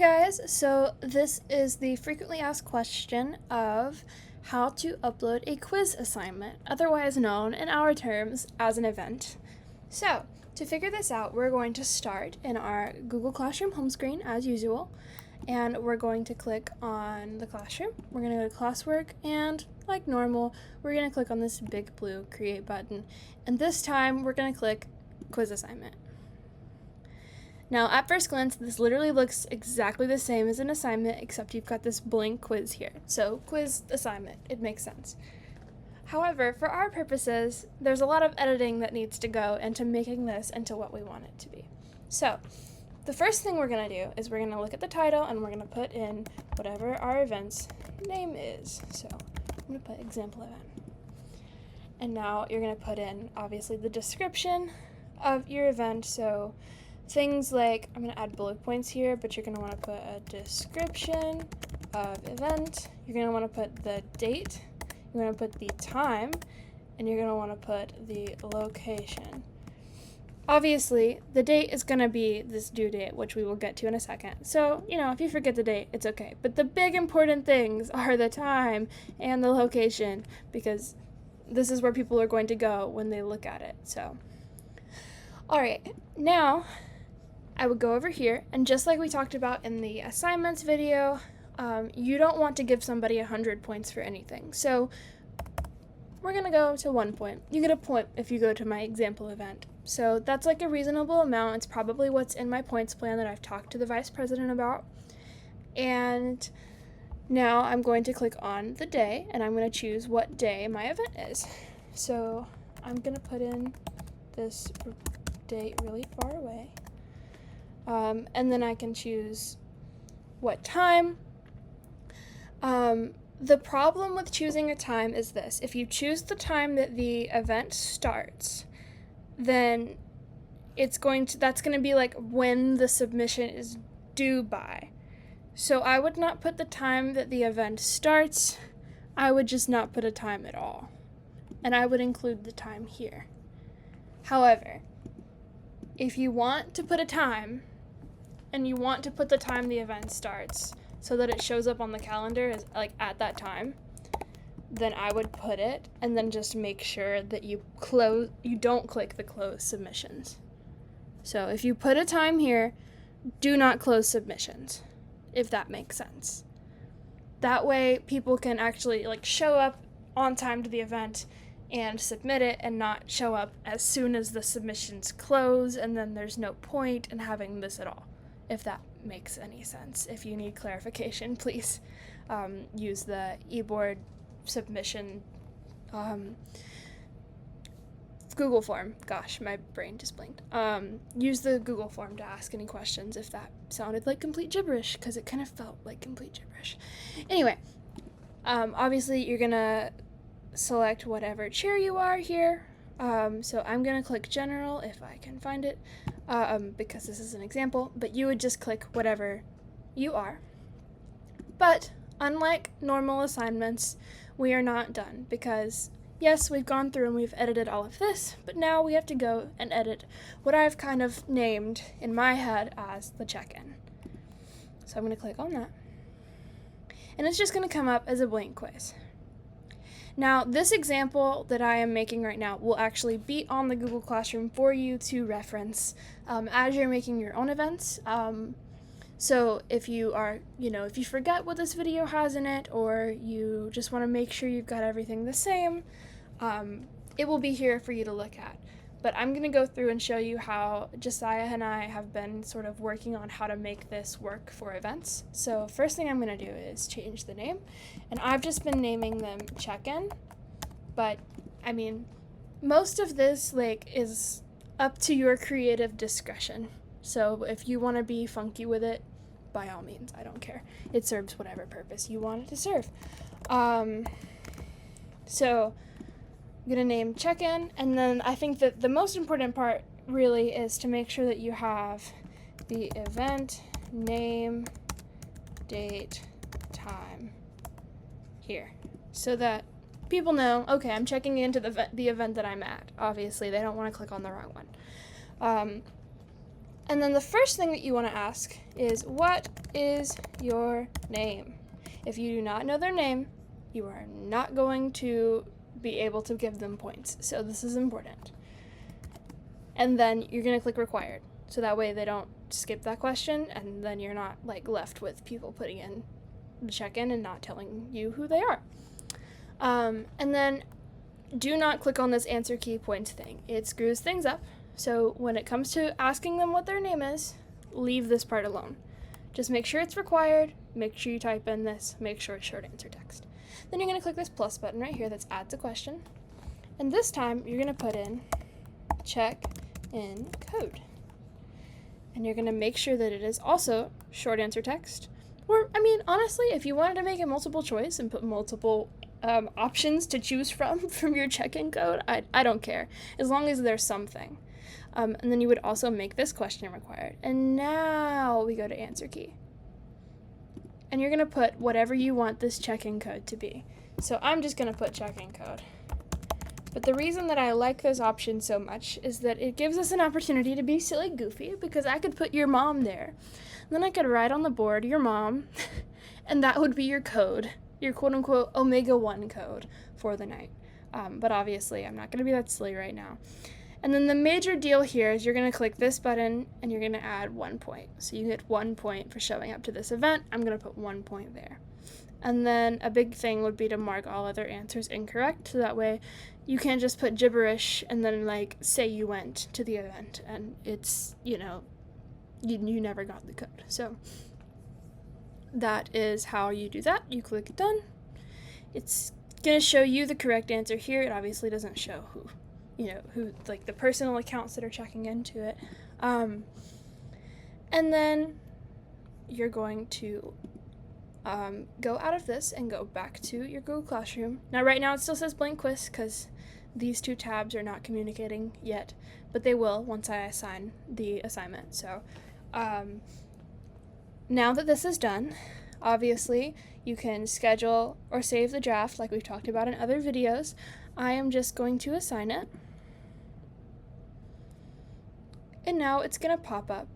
guys, so this is the frequently asked question of how to upload a quiz assignment, otherwise known in our terms as an event. So, to figure this out, we're going to start in our Google Classroom home screen as usual, and we're going to click on the classroom. We're going to go to classwork, and like normal, we're going to click on this big blue create button, and this time we're going to click quiz assignment. Now, at first glance, this literally looks exactly the same as an assignment, except you've got this blank quiz here. So, quiz assignment, it makes sense. However, for our purposes, there's a lot of editing that needs to go into making this into what we want it to be. So, the first thing we're going to do is we're going to look at the title and we're going to put in whatever our event's name is. So, I'm going to put example event. And now you're going to put in, obviously, the description of your event. So, things like, I'm going to add bullet points here, but you're going to want to put a description of event. You're going to want to put the date. You're going to put the time. And you're going to want to put the location. Obviously, the date is going to be this due date, which we will get to in a second. So, if you forget the date, it's okay. But the big important things are the time and the location, because this is where people are going to go when they look at it. So, all right, now I would go over here, and just like we talked about in the assignments video, you don't want to give somebody 100 points for anything. So we're going to go to 1 point. You get a point if you go to my example event. So that's like a reasonable amount. It's probably what's in my points plan that I've talked to the vice president about. And now I'm going to click on the day, and I'm going to choose what day my event is. So I'm going to put in this date really far away. And then I can choose what time. The problem with choosing a time is this. If you choose the time that the event starts, then that's going to be like when the submission is due by. So I would not put the time that the event starts. I would just not put a time at all. And I would include the time here. However, if you want to put a time, and you want to put the time the event starts so that it shows up on the calendar as like at that time, then I would put it and then just make sure that you don't click the close submissions. So if you put a time here, do not close submissions, if that makes sense. That way people can actually show up on time to the event and submit it, and not show up as soon as the submissions close, and then there's no point in having this at all, if that makes any sense. If you need clarification, please use the eBoard submission Google form. Gosh, my brain just blinked. Use the Google form to ask any questions if that sounded like complete gibberish, because it kind of felt like complete gibberish. Anyway, obviously you're going to select whatever chair you are here. So I'm going to click general if I can find it, because this is an example, but you would just click whatever you are. But unlike normal assignments, we are not done, because yes, we've gone through and we've edited all of this, but now we have to go and edit what I've kind of named in my head as the check-in. So I'm going to click on that, and it's just going to come up as a blank quiz. Now, this example that I am making right now will actually be on the Google Classroom for you to reference as you're making your own events. So if you are, if you forget what this video has in it, or you just want to make sure you've got everything the same, it will be here for you to look at. But I'm going to go through and show you how Josiah and I have been sort of working on how to make this work for events. So first thing I'm going to do is change the name. And I've just been naming them check-in. But, most of this, is up to your creative discretion. So if you want to be funky with it, by all means, I don't care. It serves whatever purpose you want it to serve. So I'm going to name check-in, and then I think that the most important part really is to make sure that you have the event name, date, time here, so that people know, okay, I'm checking into the event that I'm at. Obviously, they don't want to click on the wrong one. And then the first thing that you want to ask is, what is your name? If you do not know their name, you are not going to be able to give them points. So this is important. And then you're going to click required. So that way they don't skip that question, and then you're not like left with people putting in the check-in and not telling you who they are. And then do not click on this answer key points thing. It screws things up. So when it comes to asking them what their name is, leave this part alone. Just make sure it's required, make sure you type in this, make sure it's short answer text. Then you're going to click this plus button right here that adds a question. And this time you're going to put in check in code. And you're going to make sure that it is also short answer text. Or, I mean, honestly, if you wanted to make it multiple choice and put multiple options to choose from your check-in code, I don't care, as long as there's something. And then you would also make this question required. And now we go to answer key. And you're going to put whatever you want this check-in code to be. So I'm just going to put check-in code. But the reason that I like this option so much is that it gives us an opportunity to be silly goofy, because I could put your mom there. And then I could write on the board your mom, and that would be your code, your quote-unquote Omega-1 code for the night. But obviously I'm not going to be that silly right now. And then the major deal here is you're going to click this button and you're going to add 1 point. So you get 1 point for showing up to this event. I'm going to put 1 point there. And then a big thing would be to mark all other answers incorrect, so that way you can't just put gibberish and then like say you went to the event and it's, you know, you never got the code. So that is how you do that. You click done. It's going to show you the correct answer here. It obviously doesn't show who like the personal accounts that are checking into it. And then you're going to go out of this and go back to your Google Classroom. Now right now it still says blank quiz because these two tabs are not communicating yet, but they will once I assign the assignment. So now that this is done, obviously you can schedule or save the draft like we've talked about in other videos. I am just going to assign it. And now it's going to pop up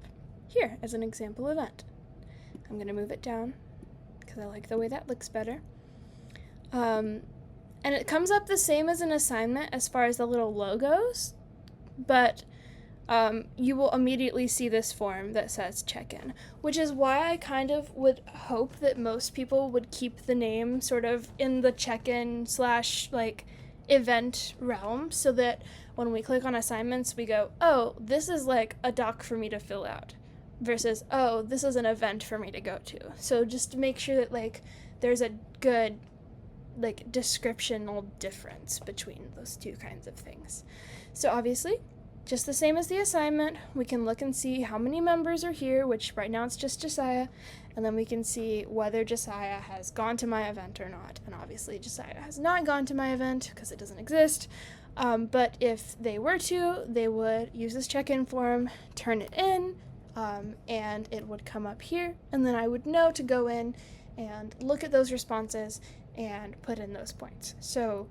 here as an example event. I'm going to move it down because I like the way that looks better. And it comes up the same as an assignment as far as the little logos, but you will immediately see this form that says check-in, which is why I kind of would hope that most people would keep the name sort of in the check-in / like event realm, so that when we click on assignments, we go, oh, this is like a doc for me to fill out, versus, oh, this is an event for me to go to. So just to make sure that like there's a good like descriptional difference between those two kinds of things. So obviously, just the same as the assignment, we can look and see how many members are here, which right now it's just Josiah, and then we can see whether Josiah has gone to my event or not. And obviously Josiah has not gone to my event because it doesn't exist. But if they were to, they would use this check-in form, turn it in, and it would come up here, and then I would know to go in and look at those responses and put in those points. So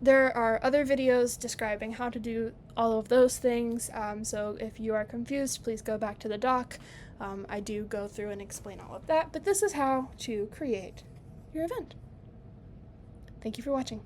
there are other videos describing how to do all of those things, so if you are confused, please go back to the doc. I do go through and explain all of that, but this is how to create your event. Thank you for watching.